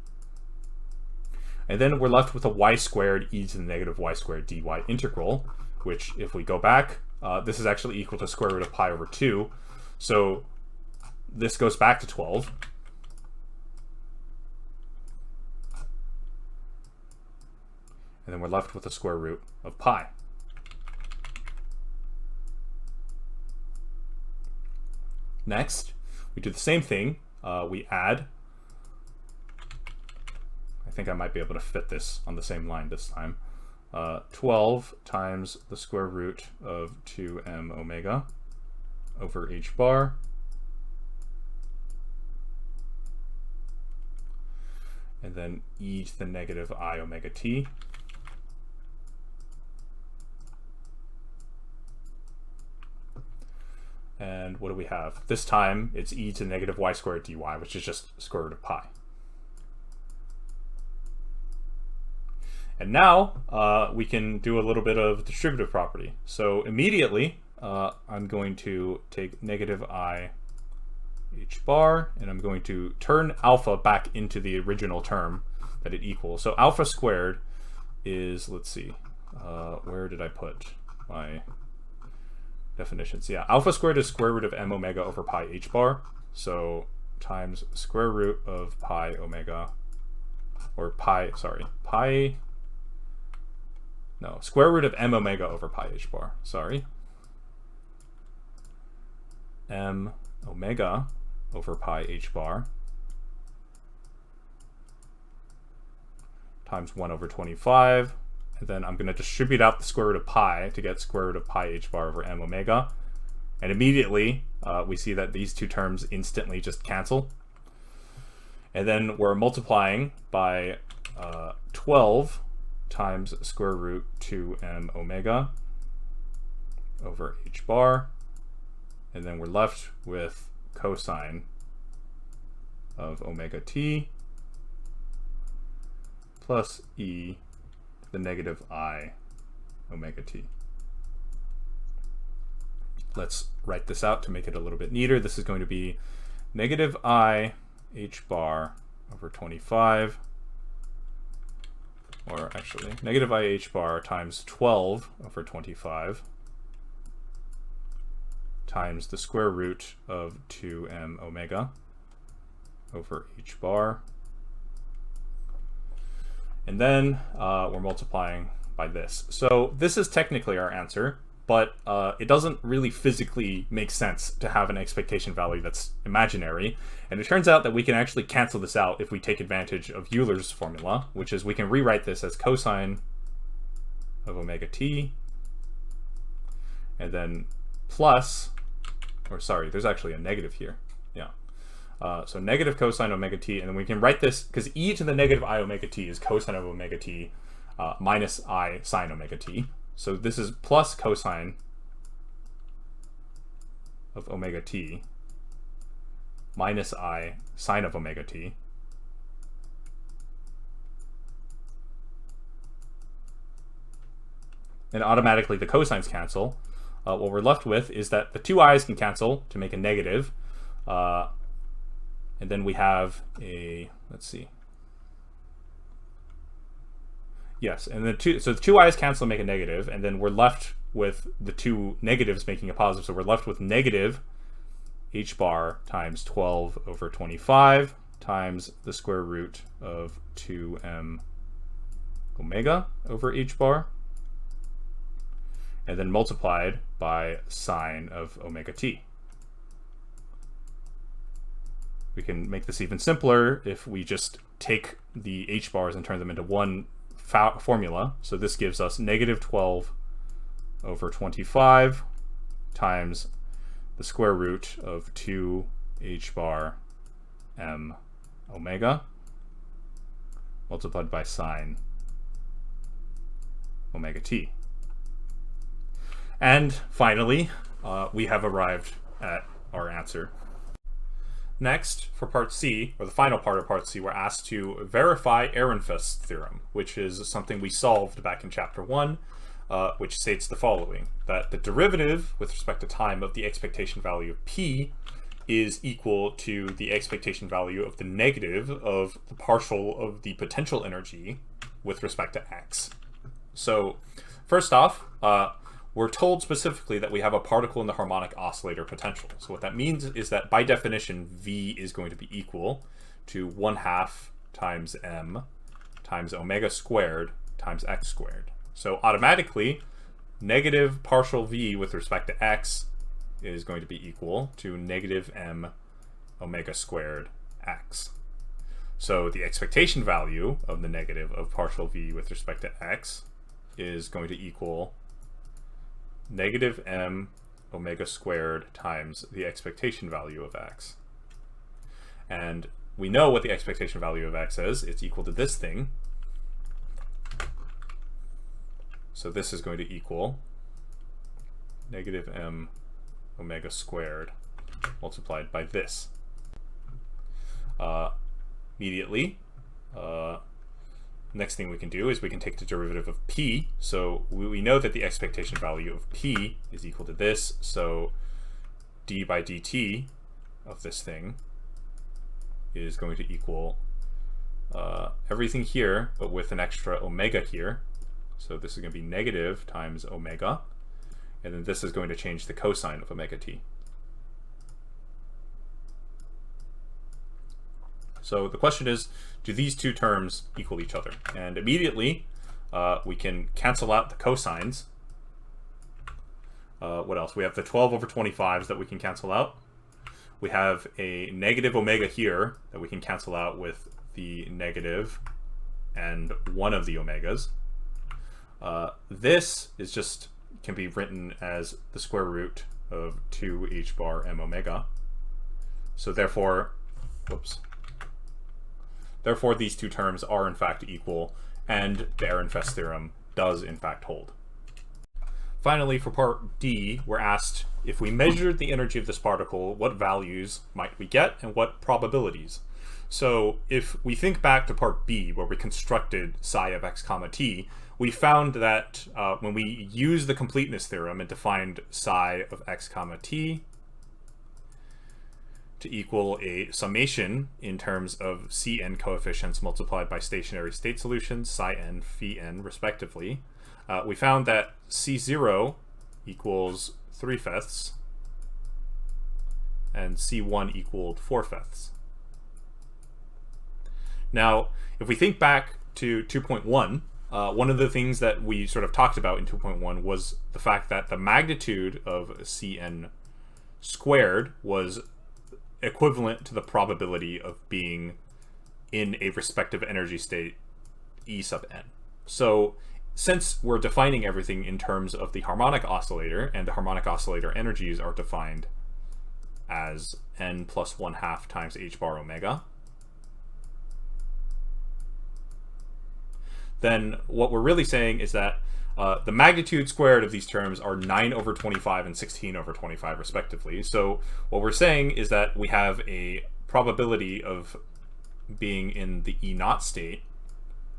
And then we're left with a y squared e to the negative y squared dy integral, which if we go back, this is actually equal to square root of pi over 2. So this goes back to 12. And then we're left with the square root of pi. Next, we do the same thing. We add, I think I might be able to fit this on the same line this time, 12 times the square root of 2m omega over h bar and then e to the negative I omega t. And what do we have? This time it's e to the negative y squared dy, which is just square root of pi. And now we can do a little bit of distributive property. So immediately I'm going to take negative I h bar, and I'm going to turn alpha back into the original term that it equals. So alpha squared is, let's see, where did I put my definitions? Yeah, alpha squared is square root of m omega over pi h bar. So times square root of pi omega, or pi, sorry, pi, no, square root of m omega over pi h bar, sorry. M omega over pi h bar times 1 over 25. And then I'm going to distribute out the square root of pi to get square root of pi h bar over m omega. And immediately we see that these two terms instantly just cancel. And then we're multiplying by 12 times square root 2m omega over h bar. And then we're left with cosine of omega t plus e the negative I omega t. Let's write this out to make it a little bit neater. This is going to be negative I h bar over 25, or actually negative I h bar times 12 over 25 times the square root of 2m omega over h bar. And then we're multiplying by this. So this is technically our answer, but it doesn't really physically make sense to have an expectation value that's imaginary. And it turns out that we can actually cancel this out if we take advantage of Euler's formula, which is we can rewrite this as cosine of omega t, and then plus, or sorry, there's actually a negative here. Yeah. So negative cosine omega t, and then we can write this, because e to the negative I omega t is cosine of omega t minus I sine omega t. So this is plus cosine of omega t minus I sine of omega t. And automatically the cosines cancel. What we're left with is that the two i's can cancel to make a negative. And then we have a, let's see. Yes, and the two i's cancel and make a negative, and then we're left with the two negatives making a positive. So we're left with negative h bar times 12 over 25 times the square root of 2m omega over h bar, and then multiplied by sine of omega t. We can make this even simpler if we just take the h bars and turn them into one formula. So this gives us negative 12 over 25 times the square root of 2 h bar m omega multiplied by sine omega t. And finally, we have arrived at our answer. Next, for part C, or the final part of part C, we're asked to verify Erinfest's theorem, which is something we solved back in chapter 1, which states the following: that the derivative with respect to time of the expectation value of p is equal to the expectation value of the negative of the partial of the potential energy with respect to x. So first off, we're told specifically that we have a particle in the harmonic oscillator potential. So what that means is that by definition, v is going to be equal to 1/2 times m times omega squared times x squared. So automatically, negative partial v with respect to x is going to be equal to negative m omega squared x. So the expectation value of the negative of partial v with respect to x is going to equal negative m omega squared times the expectation value of x. And we know what the expectation value of x is. It's equal to this thing. So this is going to equal negative m omega squared multiplied by this. Immediately, next thing we can do is we can take the derivative of p. So we know that the expectation value of p is equal to this. So d by dt of this thing is going to equal everything here, but with an extra omega here. So this is going to be negative times omega. And then this is going to change the cosine of omega t. So the question is, do these two terms equal each other? And immediately, we can cancel out the cosines. What else? We have the 12 over 25s that we can cancel out. We have a negative omega here that we can cancel out with the negative and one of the omegas. This is just can be written as the square root of 2 h bar m omega. So therefore, therefore these two terms are in fact equal, and the Erinfest theorem does in fact hold. Finally, for part D, we're asked, if we measured the energy of this particle, what values might we get and what probabilities? So if we think back to part B, where we constructed psi of x comma t, we found that when we used the completeness theorem and defined psi of x comma t to equal a summation in terms of Cn coefficients multiplied by stationary state solutions, psi n, phi n, respectively, we found that C0 equals 3/5 and C1 equaled 4/5. Now, if we think back to 2.1, one of the things that we sort of talked about in 2.1 was the fact that the magnitude of Cn squared was equivalent to the probability of being in a respective energy state E sub n. So since we're defining everything in terms of the harmonic oscillator, and the harmonic oscillator energies are defined as n plus 1/2 times h bar omega, then what we're really saying is that the magnitude squared of these terms are 9 over 25 and 16 over 25 respectively. So what we're saying is that we have a probability of being in the E naught state,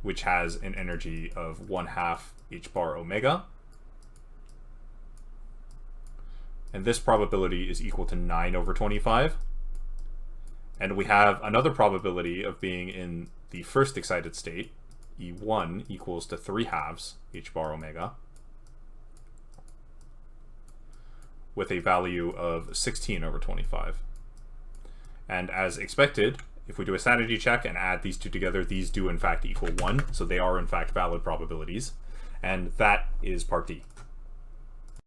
which has an energy of 1/2 h bar omega. And this probability is equal to 9 over 25. And we have another probability of being in the first excited state, E1 equals to 3/2 h bar omega with a value of 16/25. And as expected, if we do a sanity check and add these two together, these do in fact equal 1, so they are in fact valid probabilities. And that is part D.